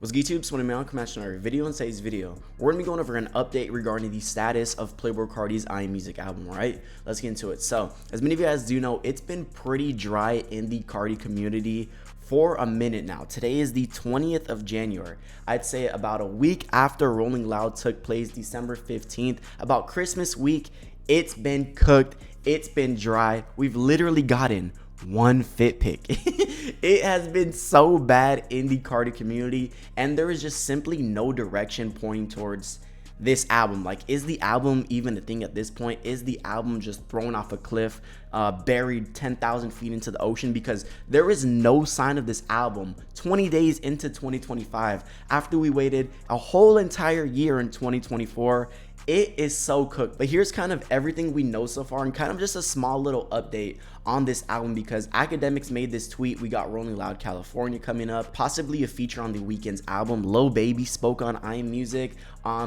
What's good, YouTube? It's MONEYMAY. Come at another video. In today's video, we're gonna be going over an update regarding the status of Playboi Carti's iMusic album. Right, let's get into it. So, as many of you guys do know, it's been pretty dry in the Carti community for a minute now. Today is the 20th of January. I'd say about a week after Rolling Loud took place, December 15th, about Christmas week. It's been cooked. It's been dry. We've literally gotten one fit pick. It has been so bad in the Carti community, and there is just simply no direction pointing towards this album. Like, is the album even a thing at this point? Is the album just thrown off a cliff, buried 10,000 feet into the ocean? Because there is no sign of this album 20 days into 2025 after we waited a whole entire year in 2024. It is so cooked. But here's kind of everything we know so far and kind of just a small little update on this album, because Akademiks made this tweet. We got Rolling Loud California coming up, possibly a feature on the Weeknd's album. Lil Baby spoke on iMusic.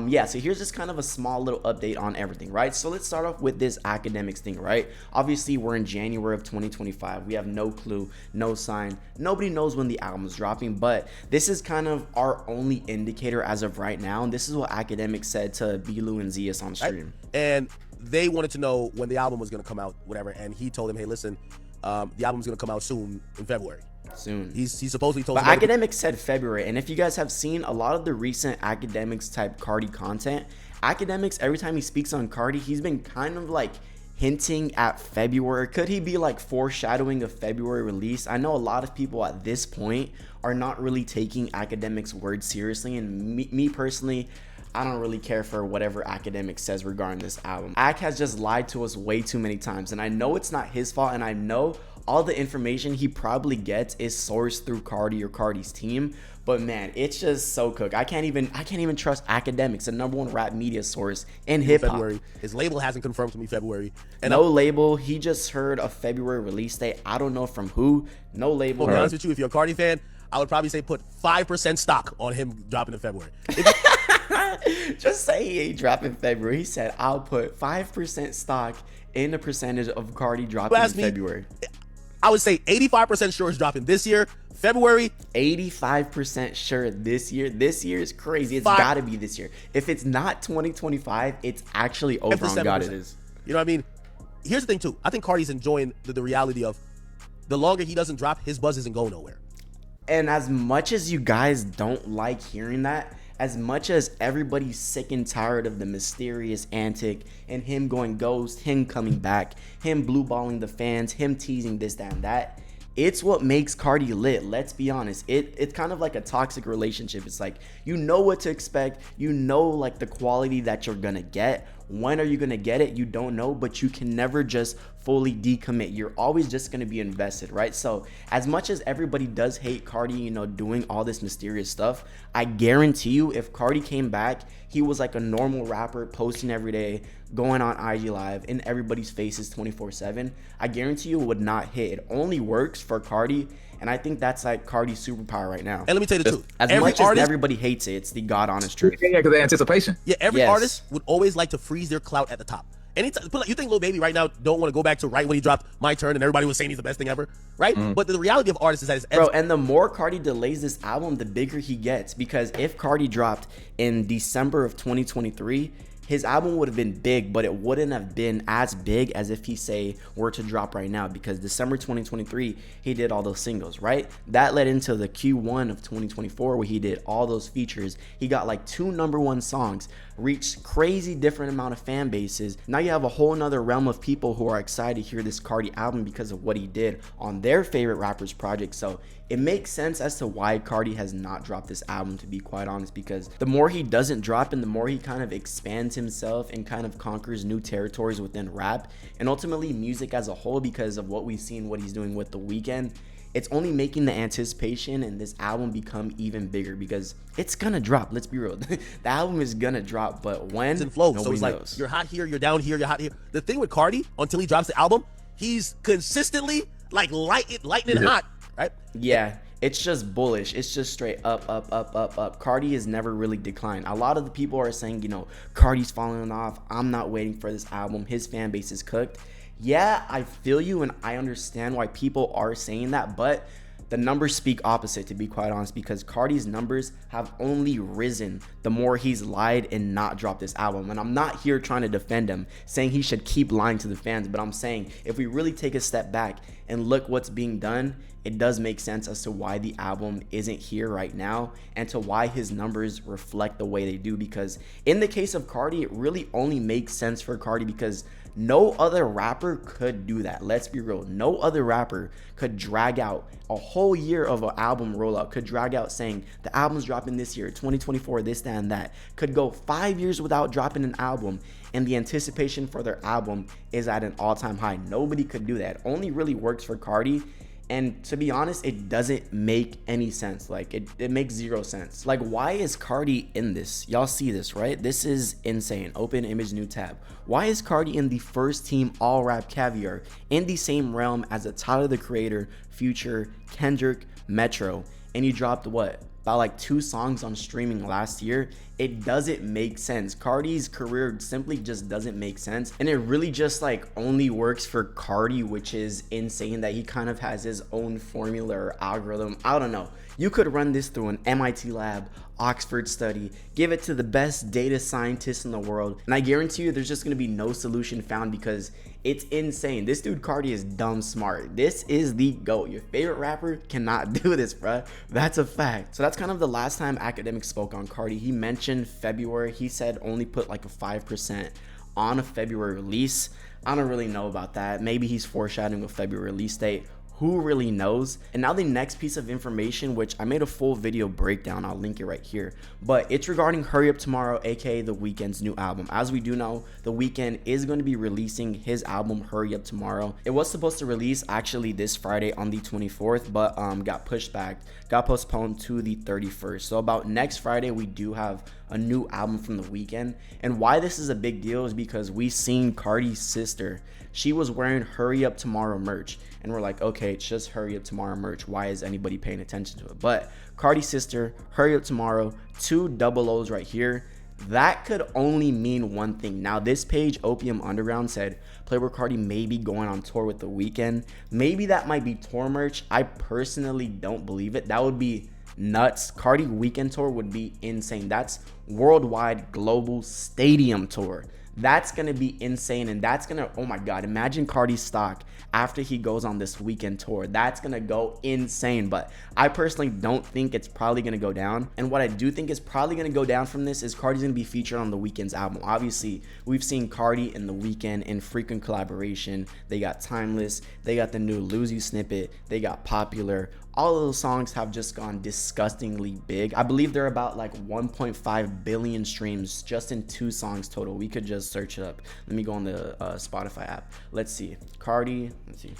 Yeah, so here's just kind of a small little update on everything, right? So let's start off with this Akademiks thing, right? Obviously, we're in January of 2025. We have no clue, no sign. Nobody knows when the album is dropping, but this is kind of our only indicator as of right now. And this is what Akademiks said to Bilu and Zias on stream. And they wanted to know when the album was going to come out, whatever. And he told them, hey, listen, the album's going to come out soon in February. Soon. He supposedly told But Akademiks said February. And if you guys have seen a lot of the recent Akademiks type Carti content, Akademiks, every time he speaks on Carti, he's been kind of like hinting at February. Could he be like foreshadowing a February release? I know a lot of people at this point are not really taking Akademiks' words seriously. And me personally, I don't really care for whatever Akademiks says regarding this album. Ak has just lied to us way too many times, and I know it's not his fault, and I know all the information he probably gets is sourced through Carti or Carti's team. But man, it's just so cooked. I can't even trust Akademiks, the #1 rap media source in hip hop. His label hasn't confirmed to me February. And no label. He just heard a February release date. I don't know from who. No label. To be honest with you, if you're a Carti fan, I would probably say put 5% stock on him dropping in February. Just say he ain't dropping February. He said, I'll put 5% stock in the percentage of Carti dropping in February. I would say 85% sure it's dropping this year, February. 85% sure this year. This year is crazy. It's got to be this year. If it's not 2025, it's actually over. On God, it is. You know what I mean? Here's the thing, too. I think Carti's enjoying the reality of the longer he doesn't drop, his buzz isn't going nowhere. And as much as you guys don't like hearing that, as much as everybody's sick and tired of the mysterious antic and him going ghost, him coming back, him blue balling the fans, him teasing this, that, and that, it's what makes Carti lit. Let's be honest. It's kind of like a toxic relationship. It's like, you know what to expect. You know, like, the quality that you're gonna get. When are you gonna get it? You don't know, but you can never just fully decommit. You're always just gonna be invested, right? So as much as everybody does hate Carti, you know, doing all this mysterious stuff, I guarantee you, if Carti came back, he was like a normal rapper, posting every day, going on IG Live in everybody's faces 24/7, I guarantee you it would not hit. It only works for Carti, and I think that's like Carti's superpower right now. And let me tell you the truth. As much as everybody hates it, it's the God honest truth. Yeah, because of anticipation. Yeah, every artist would always like to freeze their clout at the top. Anytime, you think Lil Baby right now don't want to go back to right when he dropped My Turn and everybody was saying he's the best thing ever, right? But the reality of artists is that bro, and the more Carti delays this album, the bigger he gets. Because if Carti dropped in December of 2023, his album would have been big, but it wouldn't have been as big as if he, say, were to drop right now. Because December 2023, he did all those singles, right? That led into the Q1 of 2024 where he did all those features. He got like 2 #1 songs, reached crazy different amount of fan bases. Now you have a whole nother realm of people who are excited to hear this Carti album because of what he did on their favorite rapper's project. So it makes sense as to why Carti has not dropped this album, to be quite honest, because the more he doesn't drop and the more he kind of expands himself and kind of conquers new territories within rap and ultimately music as a whole, because of what we've seen, what he's doing with the Weeknd, it's only making the anticipation and this album become even bigger, because it's gonna drop. Let's be real. The album is gonna drop, but when? It's in flow. So it's like, you're hot here, you're down here, you're hot here. The thing with Carti, until he drops the album, he's consistently like lightning hot, right? Yeah. It's just bullish. It's just straight up, up, up, up, up. Carti has never really declined. A lot of the people are saying, you know, Carti's falling off. I'm not waiting for this album. His fan base is cooked. Yeah, I feel you, and I understand why people are saying that, but the numbers speak opposite, to be quite honest, because Carti's numbers have only risen the more he's lied and not dropped this album. And I'm not here trying to defend him, saying he should keep lying to the fans, but I'm saying if we really take a step back and look what's being done, it does make sense as to why the album isn't here right now and to why his numbers reflect the way they do. Because in the case of Carti, it really only makes sense for Carti because no other rapper could do that. Let's be real. No other rapper could drag out a whole year of an album rollout, could drag out saying the album's dropping this year, 2024, this, that, and that. Could go 5 years without dropping an album, and the anticipation for their album is at an all-time high. Nobody could do that. It only really works for Carti. And to be honest, it doesn't make any sense. Like, it makes zero sense. Like, why is Carti in this? Y'all see this, right? This is insane. Open image, new tab. Why is Carti in the first team all rap caviar in the same realm as a Tyler the Creator, Future, Kendrick, Metro? And he dropped what? About like 2 songs on streaming last year. It doesn't make sense. Carti's career simply just doesn't make sense, and it really just like only works for Carti, which is insane that he kind of has his own formula or algorithm. I don't know. You could run this through an MIT lab, Oxford study, give it to the best data scientists in the world, and I guarantee you there's just gonna be no solution found because it's insane. This dude Carti is dumb smart. This is the GOAT. Your favorite rapper cannot do this, bruh. That's a fact. So that's kind of the last time Akademiks spoke on Carti. He mentioned February. He said only put like a 5% on a February release. I don't really know about that. Maybe he's foreshadowing a February release date. Who really knows? And now the next piece of information, which I made a full video breakdown, I'll link it right here, but it's regarding Hurry Up Tomorrow, aka The Weeknd's new album. As we do know, The Weeknd is going to be releasing his album Hurry Up Tomorrow. It was supposed to release actually this Friday on the 24th, but got pushed back, got postponed to the 31st. So about next Friday, we do have a new album from The Weeknd. And why this is a big deal is because we've seen Carti's sister. She was wearing Hurry Up Tomorrow merch, and we're like, okay, it's just Hurry Up Tomorrow merch. Why is anybody paying attention to it? But Carti's sister, Hurry Up Tomorrow, 2 double O's right here. That could only mean one thing. Now, this page, Opium Underground, said Playboi Carti may be going on tour with The Weeknd. Maybe that might be tour merch. I personally don't believe it. That would be nuts. Carti Weeknd tour would be insane. That's worldwide global stadium tour. That's going to be insane, and that's going to, oh my God, imagine Carti's stock after he goes on this Weeknd tour. That's going to go insane, but I personally don't think it's probably going to go down. And what I do think is probably going to go down from this is Carti's going to be featured on The Weeknd's album. Obviously, we've seen Carti and The Weeknd in frequent collaboration. They got Timeless, they got the new Lose You snippet, they got Popular. All of those songs have just gone disgustingly big. I believe they're about like 1.5 billion streams just in 2 songs total. We could just search it up. Let me go on the Spotify app. Let's see. Carti, let's see.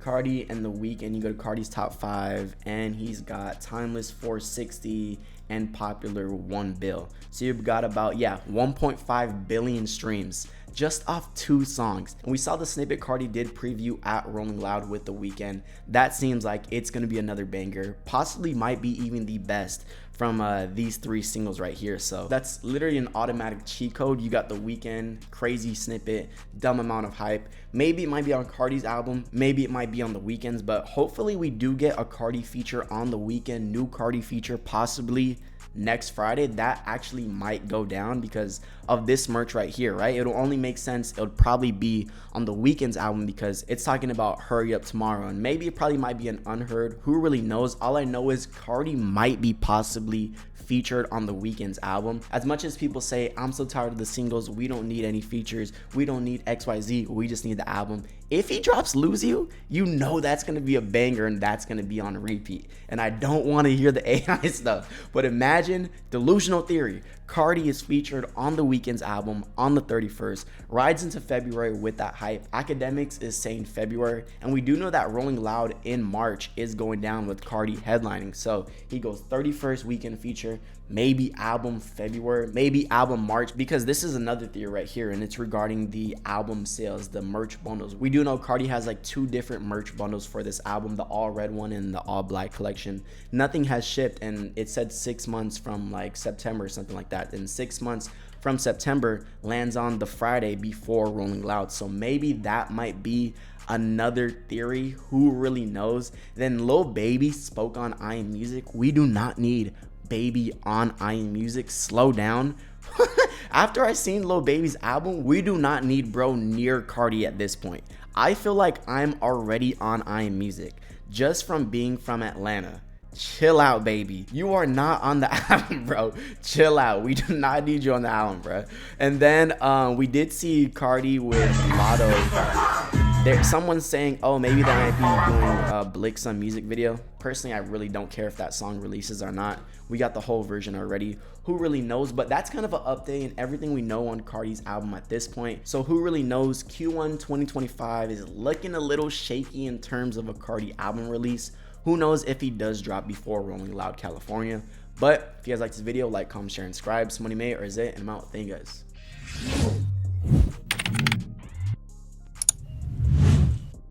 Carti and The Weeknd. You go to Carti's top 5, and he's got Timeless 460 and Popular 1 bill. So you've got about, yeah, 1.5 billion streams just off 2 songs. And we saw the snippet Carti did preview at Rolling Loud with The Weeknd. That seems like it's gonna be another banger, possibly might be even the best from these 3 singles right here. So that's literally an automatic cheat code. You got The Weeknd, crazy snippet, dumb amount of hype. Maybe it might be on Carti's album, maybe it might be on The Weeknd's, but hopefully we do get a Carti feature on The Weeknd, new Carti feature possibly next Friday. That actually might go down because of this merch right here, right? It'll only make sense, it would probably be on The Weeknd's album because it's talking about Hurry Up Tomorrow, and maybe it probably might be an Unheard. Who really knows? All I know is Carti might be possibly featured on The Weeknd's album. As much as people say, I'm so tired of the singles, we don't need any features, we don't need XYZ, we just need the album. If he drops Lose You, you know that's going to be a banger and that's going to be on repeat. And I don't want to hear the AI stuff, but imagine, delusional theory, Carti is featured on The Weeknd's album on the 31st, rides into February with that hype. Akademiks is saying February, and we do know that Rolling Loud in March is going down with Carti headlining. So he goes 31st Weeknd feature, maybe album February, maybe album March, because this is another theory right here, and it's regarding the album sales, the merch bundles. We do know Carti has like 2 different merch bundles for this album, the all red one and the all black collection. Nothing has shipped, and it said 6 months from like September or something like that. In 6 months from September lands on the Friday before Rolling Loud. So maybe that might be another theory. Who really knows? Then Lil Baby spoke on I Am Music. We do not need Baby on I Am Music. Slow down. After I seen Lil Baby's album, we do not need bro near Carti at this point. I feel like I'm already on I Am Music just from being from Atlanta. Chill out, baby. You are not on the album, bro. Chill out. We do not need you on the album, bro. And then we did see Carti with Lotto. Someone's saying, oh, maybe that might be doing Blick's music video. Personally, I really don't care if that song releases or not. We got the whole version already. Who really knows? But that's kind of an update and everything we know on Carti's album at this point. So who really knows? Q1 2025 is looking a little shaky in terms of a Carti album release. Who knows if he does drop before Rolling Loud California. But if you guys like this video, like, comment, share, and subscribe. It's MONEYMAY or is it? And I'm out. Thank you guys.